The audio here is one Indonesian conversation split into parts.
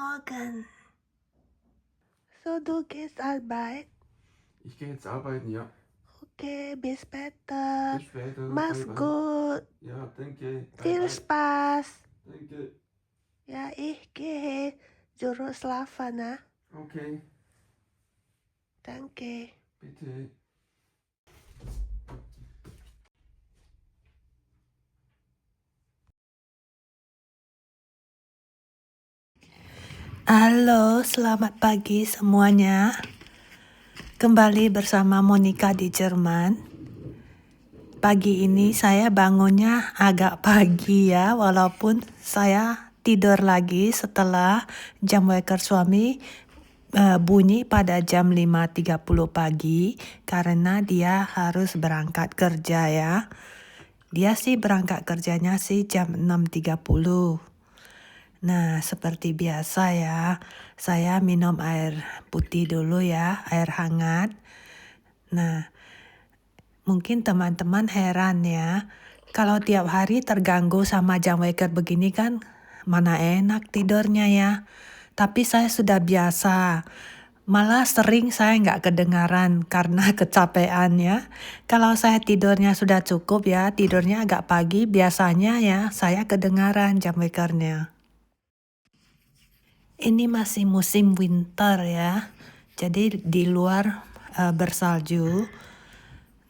Morgen. So, du gehst Arbeit? Ich gehe jetzt arbeiten, ja. Okay, bis später. Bis später. Mach's Bye, bye. gut. Ja, danke. Bye, Viel bye. Spaß. Danke. Ja, ich gehe Juru schlafen, ne? Okay, Danke. bitte. Halo, selamat pagi semuanya. Kembali bersama Monica di Jerman. Pagi ini saya bangunnya agak pagi ya, walaupun saya tidur lagi setelah jam waker suami bunyi pada jam 5.30 pagi karena dia harus berangkat kerja ya. Dia sih berangkat kerjanya sih jam 6.30. Nah, seperti biasa ya, saya minum air putih dulu ya, air hangat. Nah, mungkin teman-teman heran ya, kalau tiap hari terganggu sama jam waker begini kan, mana enak tidurnya ya. Tapi saya sudah biasa. Malah sering saya nggak kedengaran karena kecapean ya. Kalau saya tidurnya sudah cukup ya, tidurnya agak pagi, biasanya ya saya kedengaran jam wakernya. Ini masih musim winter ya, jadi di luar bersalju.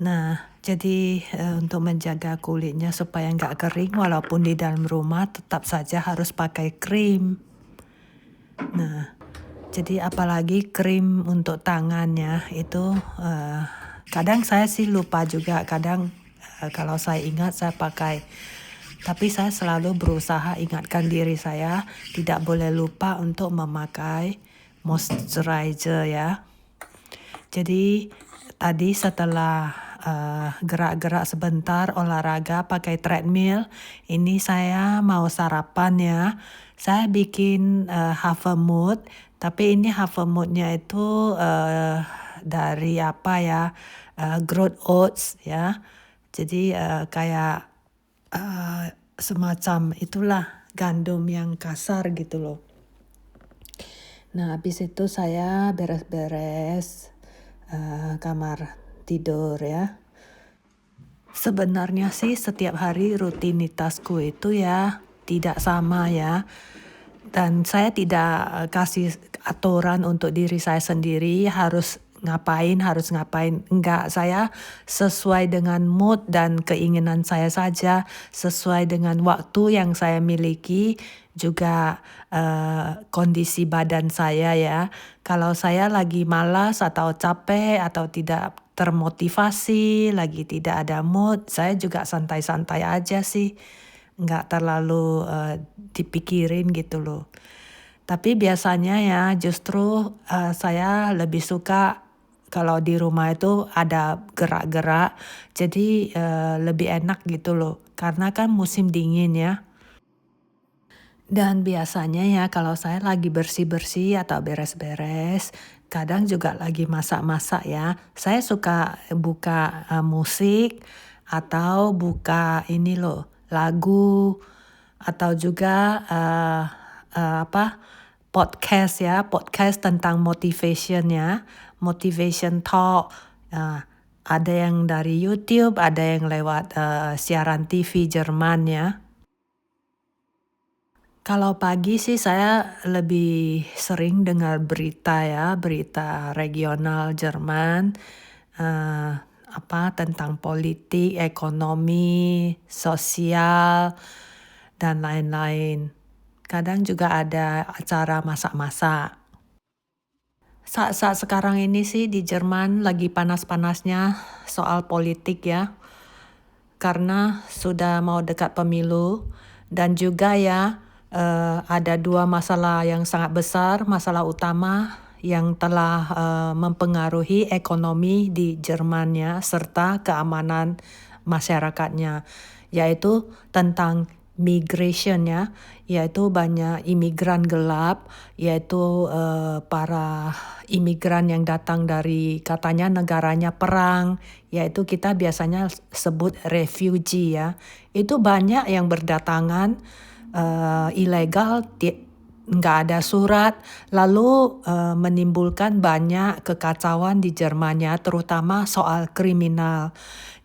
Nah, jadi untuk menjaga kulitnya supaya nggak kering walaupun di dalam rumah tetap saja harus pakai krim. Nah, jadi apalagi krim untuk tangannya itu kadang saya sih lupa juga, kadang kalau saya ingat saya pakai. Tapi saya selalu berusaha ingatkan diri saya tidak boleh lupa untuk memakai moisturizer ya. Jadi tadi setelah gerak-gerak sebentar olahraga pakai treadmill, ini saya mau sarapan ya. Saya bikin havermut, tapi ini havermutnya itu dari apa ya, growth oats ya. Jadi kayak semacam itulah gandum yang kasar gitu loh. Nah, habis itu saya beres-beres kamar tidur ya. Sebenarnya sih setiap hari rutinitasku itu ya tidak sama ya. Dan saya tidak kasih aturan untuk diri saya sendiri harus ngapain. Enggak, saya sesuai dengan mood dan keinginan saya saja, sesuai dengan waktu yang saya miliki, juga kondisi badan saya ya. Kalau saya lagi malas atau capek atau tidak termotivasi, lagi tidak ada mood, saya juga santai-santai aja sih. Nggak terlalu dipikirin gitu loh. Tapi biasanya ya justru saya lebih suka kalau di rumah itu ada gerak-gerak, jadi lebih enak gitu loh. Karena kan musim dingin ya. Dan biasanya ya kalau saya lagi bersih-bersih atau beres-beres, kadang juga lagi masak-masak ya, saya suka buka musik atau buka ini loh, lagu atau juga podcast ya, podcast tentang motivation ya, motivation talk. Ada yang dari YouTube, ada yang lewat siaran TV Jerman ya. Kalau pagi sih saya lebih sering dengar berita ya, berita regional Jerman, tentang politik, ekonomi, sosial, dan lain-lain. Kadang juga ada acara masak-masak. Saat-saat sekarang ini sih di Jerman lagi panas-panasnya soal politik ya, karena sudah mau dekat pemilu dan juga ya ada dua masalah yang sangat besar, masalah utama yang telah mempengaruhi ekonomi di Jerman ya, serta keamanan masyarakatnya, yaitu tentang migration ya, yaitu banyak imigran gelap, yaitu para imigran yang datang dari katanya negaranya perang, yaitu kita biasanya sebut refugee ya. Itu banyak yang berdatangan ilegal nggak ada surat, lalu menimbulkan banyak kekacauan di Jermannya, terutama soal kriminal.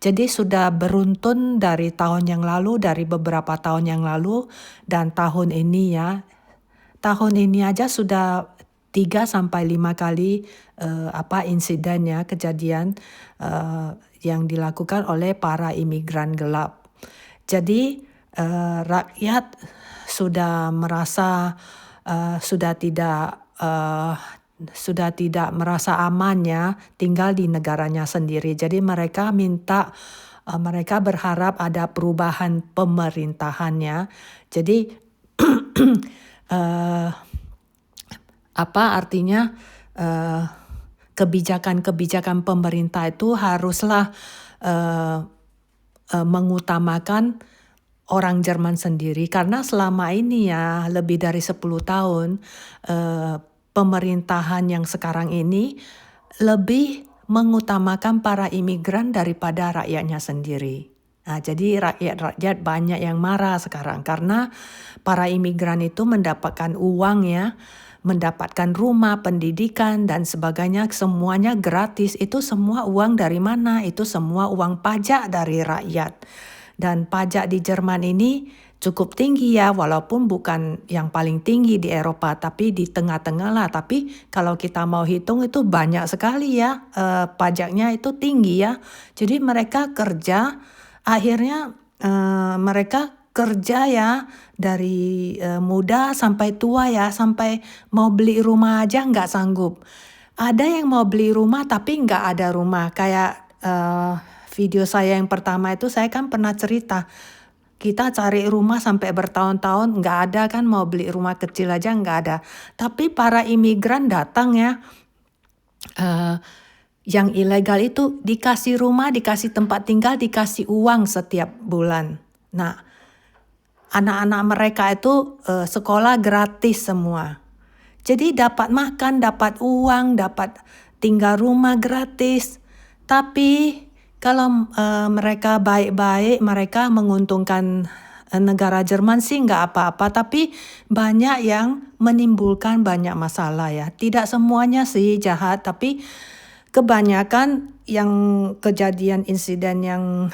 Jadi sudah beruntun dari tahun yang lalu, dari beberapa tahun yang lalu, dan tahun ini ya. Tahun ini aja sudah 3 sampai 5 kali insiden ya, kejadian yang dilakukan oleh para imigran gelap. Jadi rakyat sudah merasa sudah tidak merasa aman ya tinggal di negaranya sendiri. Jadi mereka berharap ada perubahan pemerintahannya. Jadi apa artinya kebijakan-kebijakan pemerintah itu haruslah mengutamakan orang Jerman sendiri, karena selama ini ya lebih dari 10 tahun pemerintahan yang sekarang ini lebih mengutamakan para imigran daripada rakyatnya sendiri. Nah, jadi rakyat banyak yang marah sekarang karena para imigran itu mendapatkan uang ya, mendapatkan rumah, pendidikan dan sebagainya, semuanya gratis. Itu semua uang dari mana? Itu semua uang pajak dari rakyat. Dan pajak di Jerman ini cukup tinggi ya, walaupun bukan yang paling tinggi di Eropa, tapi di tengah-tengah lah. Tapi kalau kita mau hitung itu banyak sekali ya, pajaknya itu tinggi ya. Jadi mereka kerja, akhirnya mereka kerja ya dari muda sampai tua ya, sampai mau beli rumah aja nggak sanggup. Ada yang mau beli rumah tapi nggak ada rumah. Kayak video saya yang pertama itu saya kan pernah cerita. Kita cari rumah sampai bertahun-tahun nggak ada kan, mau beli rumah kecil aja nggak ada. Tapi para imigran datang ya, yang ilegal itu dikasih rumah, dikasih tempat tinggal, dikasih uang setiap bulan. Nah, anak-anak mereka itu sekolah gratis semua. Jadi dapat makan, dapat uang, dapat tinggal rumah gratis. Tapi kalau mereka baik-baik, mereka menguntungkan negara Jerman sih nggak apa-apa. Tapi banyak yang menimbulkan banyak masalah ya. Tidak semuanya sih jahat, tapi kebanyakan yang kejadian insiden yang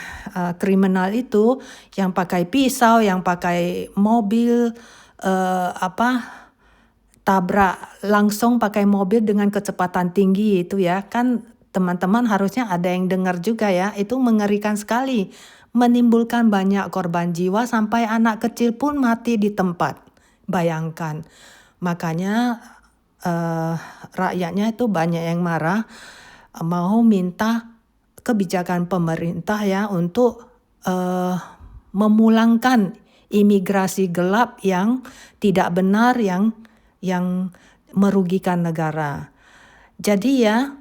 kriminal itu, yang pakai pisau, yang pakai mobil, tabrak langsung pakai mobil dengan kecepatan tinggi itu ya, kan teman-teman harusnya ada yang dengar juga ya, itu mengerikan sekali, menimbulkan banyak korban jiwa sampai anak kecil pun mati di tempat. Bayangkan, makanya rakyatnya itu banyak yang marah, mau minta kebijakan pemerintah ya untuk memulangkan imigrasi gelap yang tidak benar, yang merugikan negara. Jadi ya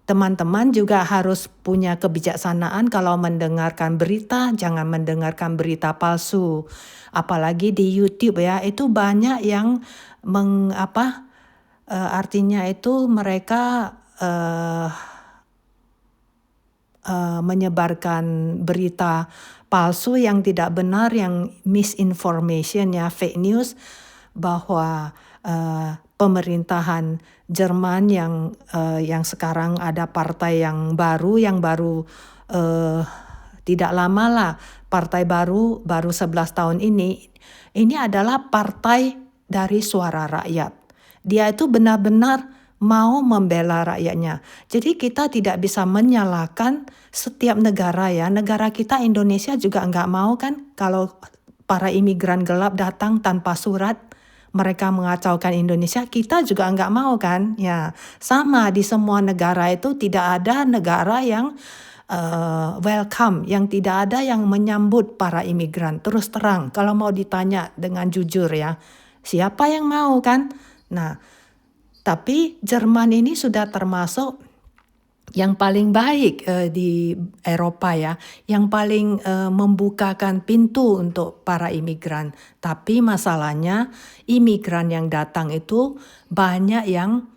teman-teman juga harus punya kebijaksanaan kalau mendengarkan berita, jangan mendengarkan berita palsu. Apalagi di YouTube ya, itu banyak yang artinya itu mereka menyebarkan berita palsu yang tidak benar, yang misinformation ya, fake news, bahwa pemerintahan Jerman yang sekarang ada partai yang baru tidak lama lah, partai baru 11 tahun ini adalah partai dari suara rakyat. Dia itu benar-benar mau membela rakyatnya. Jadi kita tidak bisa menyalahkan setiap negara ya. Negara kita Indonesia juga nggak mau kan kalau para imigran gelap datang tanpa surat, mereka mengacaukan Indonesia, kita juga nggak mau kan. Ya sama, di semua negara itu tidak ada negara yang welcome, yang tidak ada yang menyambut para imigran. Terus terang, kalau mau ditanya dengan jujur ya, siapa yang mau kan? Nah, tapi Jerman ini sudah termasuk yang paling baik di Eropa ya, yang paling membukakan pintu untuk para imigran. Tapi masalahnya imigran yang datang itu banyak yang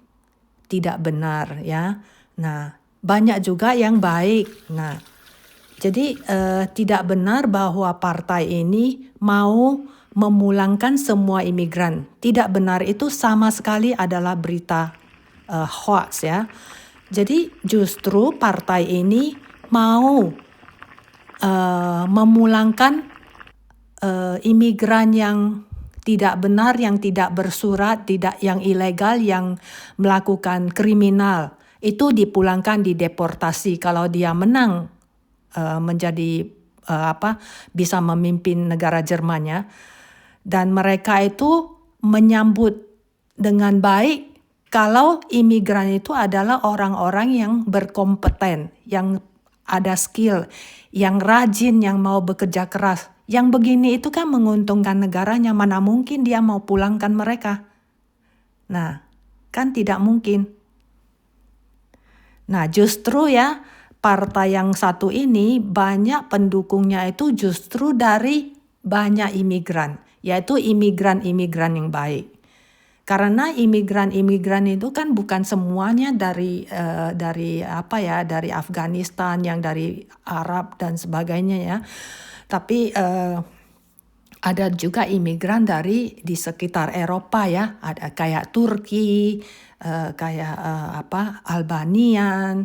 tidak benar ya. Nah, banyak juga yang baik. Nah, jadi tidak benar bahwa partai ini mau memulangkan semua imigran. Tidak benar, itu sama sekali adalah berita hoax ya. Jadi justru partai ini mau memulangkan imigran yang tidak benar, yang tidak bersurat, yang ilegal, yang melakukan kriminal. Itu dipulangkan, dideportasi. Kalau dia menang menjadi bisa memimpin negara Jerman ya. Dan mereka itu menyambut dengan baik kalau imigran itu adalah orang-orang yang berkompeten, yang ada skill, yang rajin, yang mau bekerja keras. Yang begini itu kan menguntungkan negaranya, mana mungkin dia mau pulangkan mereka. Nah, kan tidak mungkin. Nah, justru ya partai yang satu ini banyak pendukungnya itu justru dari banyak imigran, yaitu imigran-imigran yang baik. Karena imigran-imigran itu kan bukan semuanya dari Afghanistan, yang dari Arab dan sebagainya ya. Tapi ada juga imigran di sekitar Eropa ya, ada kayak Turki, Albanian,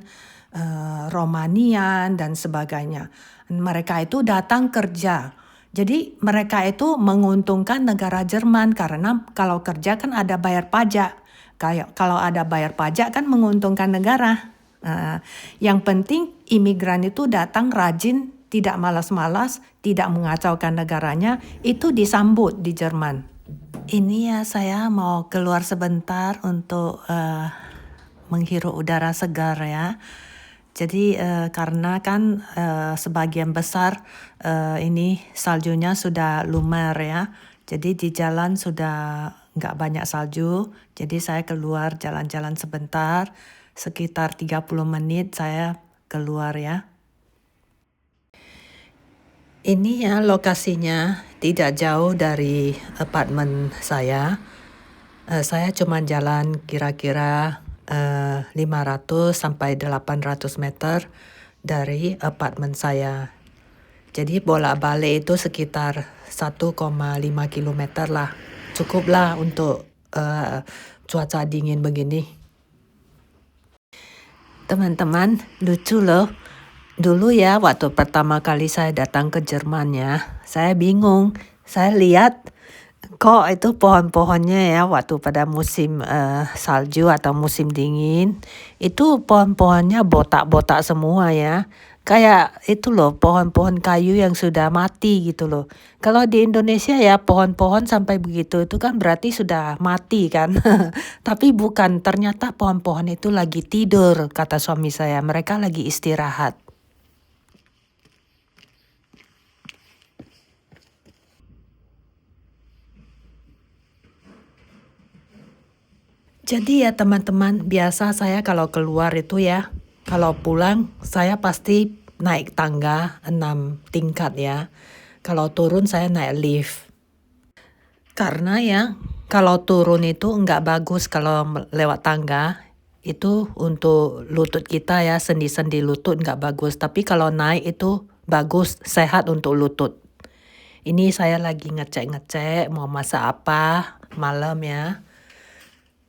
Romanian dan sebagainya. Mereka itu datang kerja. Jadi mereka itu menguntungkan negara Jerman karena kalau kerja kan ada bayar pajak. Kalau ada bayar pajak kan menguntungkan negara. Yang penting imigran itu datang rajin, tidak malas-malas, tidak mengacaukan negaranya, itu disambut di Jerman. Ini ya saya mau keluar sebentar untuk menghirup udara segar ya. Jadi karena kan sebagian besar ini saljunya sudah lumer ya. Jadi di jalan sudah nggak banyak salju. Jadi saya keluar jalan-jalan sebentar, sekitar 30 menit saya keluar ya. Ini ya lokasinya tidak jauh dari apartemen saya. Saya cuma jalan kira-kira 500 sampai 800 meter dari apartemen saya. Jadi bolak-balik itu sekitar 1,5 kilometer lah. Cukuplah untuk cuaca dingin begini. Teman-teman, lucu loh. Dulu ya waktu pertama kali saya datang ke Jerman ya, saya bingung. Saya lihat kok itu pohon-pohonnya ya waktu pada musim salju atau musim dingin, itu pohon-pohonnya botak-botak semua ya. Kayak itu loh pohon-pohon kayu yang sudah mati gitu loh. Kalau di Indonesia ya pohon-pohon sampai begitu itu kan berarti sudah mati kan. Tapi bukan, ternyata pohon-pohon itu lagi tidur, kata suami saya. Mereka lagi istirahat. Jadi ya teman-teman, biasa saya kalau keluar itu ya, kalau pulang saya pasti naik tangga 6 tingkat ya. Kalau turun saya naik lift. Karena ya, kalau turun itu nggak bagus kalau lewat tangga. Itu untuk lutut kita ya, sendi-sendi lutut nggak bagus. Tapi kalau naik itu bagus, sehat untuk lutut. Ini saya lagi ngecek-ngecek mau masak apa malam ya.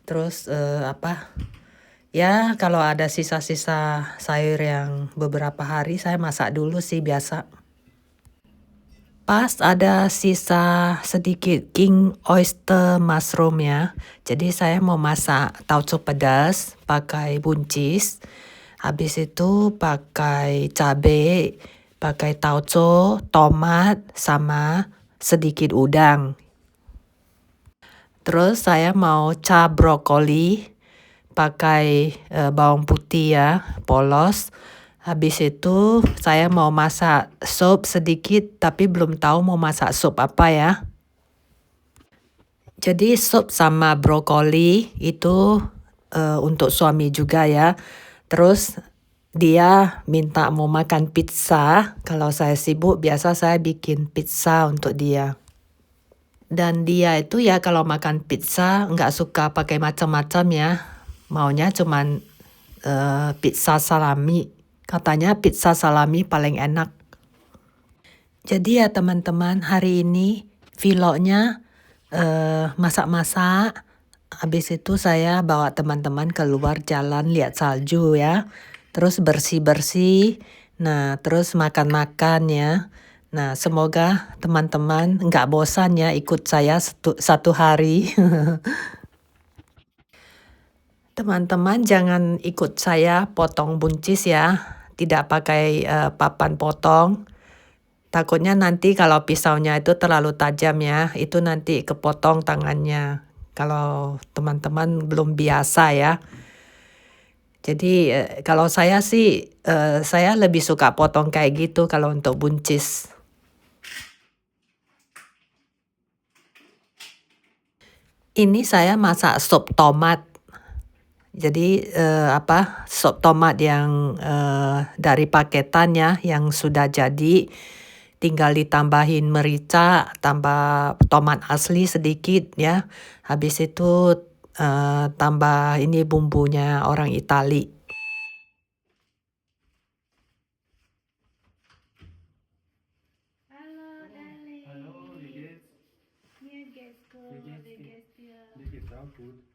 Terus ya kalau ada sisa-sisa sayur yang beberapa hari saya masak dulu sih biasa. Pas ada sisa sedikit king oyster mushroom ya. Jadi saya mau masak tauco pedas pakai buncis. Habis itu pakai cabai, pakai tauco, tomat sama sedikit udang. Terus saya mau cap brokoli pakai bawang putih ya, polos. Habis itu saya mau masak sup sedikit tapi belum tahu mau masak sup apa ya. Jadi sup sama brokoli itu untuk suami juga ya. Terus dia minta mau makan pizza. Kalau saya sibuk biasa saya bikin pizza untuk dia. Dan dia itu ya kalau makan pizza nggak suka pakai macam-macam ya. Maunya cuman pizza salami. Katanya pizza salami paling enak. Jadi ya teman-teman, hari ini vlognya masak-masak. Habis itu saya bawa teman-teman keluar jalan lihat salju ya. Terus bersih-bersih. Nah, terus makan-makan ya. Nah, semoga teman-teman nggak bosan ya ikut saya satu hari. Teman-teman jangan ikut saya potong buncis ya. Tidak pakai papan potong. Takutnya nanti kalau pisaunya itu terlalu tajam ya, itu nanti kepotong tangannya. Kalau teman-teman belum biasa ya. Jadi kalau saya sih, saya lebih suka potong kayak gitu kalau untuk buncis. Ini saya masak sup tomat. Jadi sup tomat yang dari paketan ya, yang sudah jadi. Tinggal ditambahin merica, tambah tomat asli sedikit ya. Habis itu tambah ini bumbunya orang Itali. Hallo, Darling. Hallo, wie geht's? Mir geht's gut. Wie geht's Wie dir? geht's dir? Mir geht's auch gut.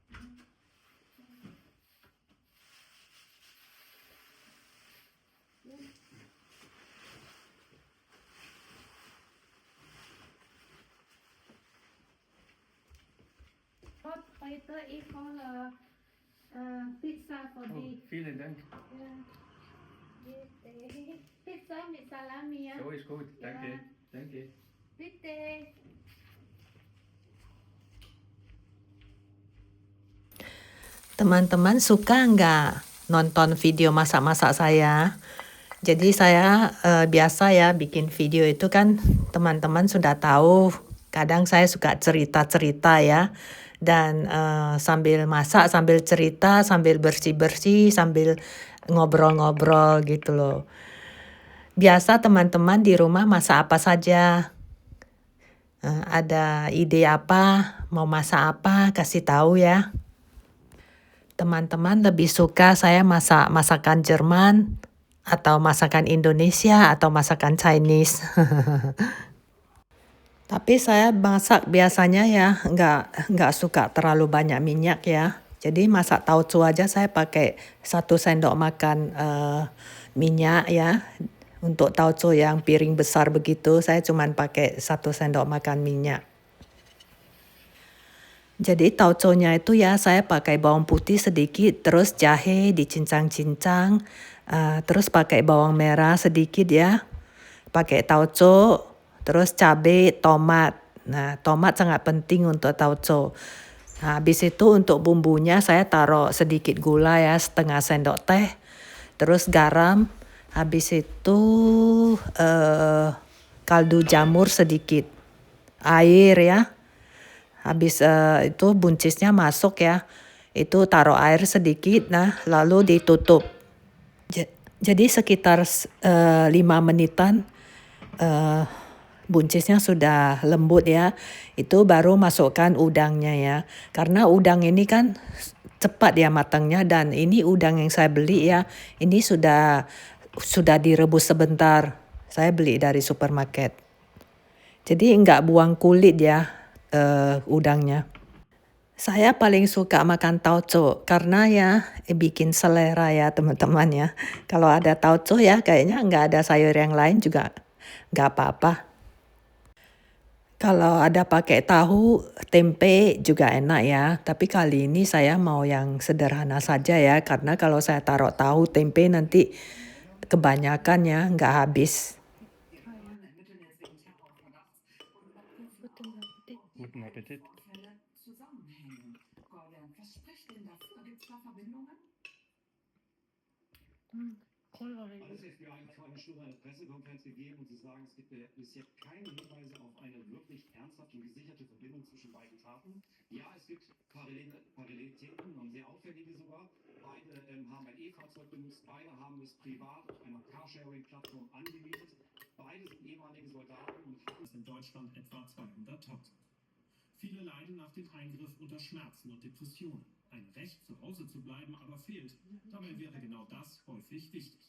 Heute ich hole Pizza für Oh, dich. vielen Dank. Ja. Bitte. Pizza mit Salami, ja? So ist gut. Danke. Ja. Danke. Bitte. Teman-teman suka nggak nonton video masak-masak saya? Jadi saya biasa ya bikin video itu kan teman-teman sudah tahu. Kadang saya suka cerita-cerita ya. Dan sambil masak, sambil cerita, sambil bersih-bersih, sambil ngobrol-ngobrol gitu loh. Biasa teman-teman di rumah masak apa saja. Ada ide apa, mau masak apa, kasih tahu ya. Teman-teman lebih suka saya masak masakan Jerman atau masakan Indonesia atau masakan Chinese. Tapi saya masak biasanya ya nggak suka terlalu banyak minyak ya. Jadi masak tauco aja saya pakai 1 sendok makan minyak ya. Untuk tauco yang piring besar begitu saya cuman pakai 1 sendok makan minyak. Jadi tauconya itu ya saya pakai bawang putih sedikit, terus jahe dicincang-cincang, terus pakai bawang merah sedikit ya, pakai tauco, terus cabai, tomat. Nah, tomat sangat penting untuk tauco. Nah, habis itu untuk bumbunya saya taruh sedikit gula ya, setengah sendok teh, terus garam, habis itu kaldu jamur sedikit, air ya. Habis itu buncisnya masuk ya, itu taruh air sedikit, nah lalu ditutup. Jadi sekitar 5 menitan buncisnya sudah lembut ya, itu baru masukkan udangnya ya. Karena udang ini kan cepat ya matangnya, dan ini udang yang saya beli ya, ini sudah direbus sebentar. Saya beli dari supermarket. Jadi enggak buang kulit ya. Udangnya. Saya paling suka makan tauco karena ya bikin selera ya teman-teman ya. Kalau ada tauco ya kayaknya nggak ada sayur yang lain juga nggak apa-apa. Kalau ada pakai tahu, tempe juga enak ya. Tapi kali ini saya mau yang sederhana saja ya. Karena kalau saya taruh tahu, tempe nanti kebanyakan ya nggak habis. Guten Appetit. Alles FBI hat vor einer Stunde eine Pressekonferenz gegeben und sie sagen, es gibt bis jetzt keine Hinweise auf eine wirklich ernsthaft und gesicherte Verbindung zwischen beiden Taten. Ja, es gibt Parallelitäten und sehr auffällige sogar. Beide haben ein E-Fahrzeug benutzt, beide haben es privat auf einer Carsharing-Plattform angemietet. Beide sind ehemalige Soldaten und haben in Deutschland etwa 200.000. Viele leiden nach dem Eingriff unter Schmerzen und Depressionen. Ein Recht, zu Hause zu bleiben, aber fehlt. Dabei wäre genau das häufig wichtig.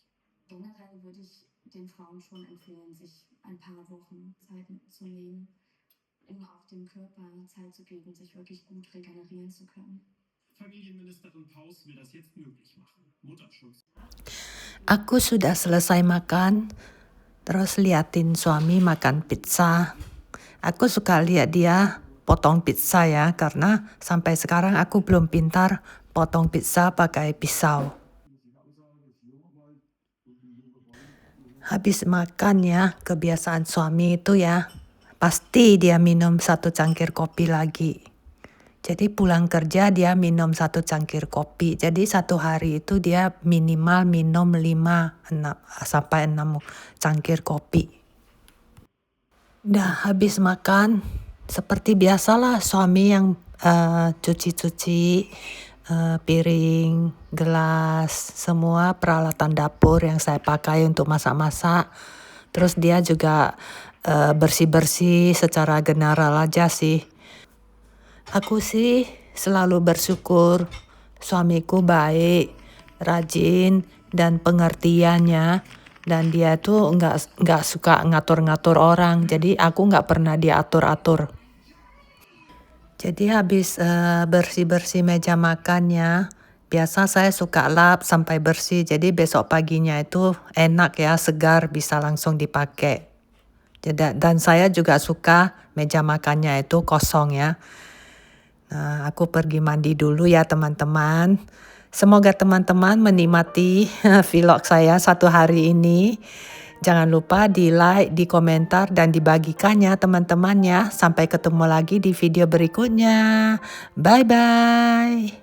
Generell würde ich den Frauen schon empfehlen, sich ein paar Wochen Zeit zu nehmen, auf dem Körper Zeit zu geben, sich wirklich gut regenerieren zu können. Familienministerin Paus will das jetzt möglich machen. Mutterschutz. Aku sudah selesai makan, terus liatin suami makan pizza. Aku suka lihat dia potong pizza ya, karena sampai sekarang aku belum pintar potong pizza pakai pisau. Habis makan ya, kebiasaan suami itu ya, pasti dia minum 1 cangkir kopi lagi. Jadi pulang kerja dia minum 1 cangkir kopi. Jadi 1 hari itu dia minimal minum 5-6 cangkir kopi. Dah habis makan, seperti biasalah suami yang cuci-cuci piring, gelas, semua peralatan dapur yang saya pakai untuk masak-masak. Terus dia juga bersih-bersih secara general aja sih. Aku sih selalu bersyukur suamiku baik, rajin, dan pengertiannya. Dan dia tuh nggak suka ngatur-ngatur orang, jadi aku nggak pernah diatur-atur. Jadi habis bersih-bersih meja makannya, biasa saya suka lap sampai bersih. Jadi besok paginya itu enak ya, segar, bisa langsung dipakai. Dan saya juga suka meja makannya itu kosong ya. Nah, aku pergi mandi dulu ya teman-teman. Semoga teman-teman menikmati vlog saya 1 hari ini. Jangan lupa di like, di komentar, dan dibagikannya teman-temannya. Sampai ketemu lagi di video berikutnya. Bye-bye.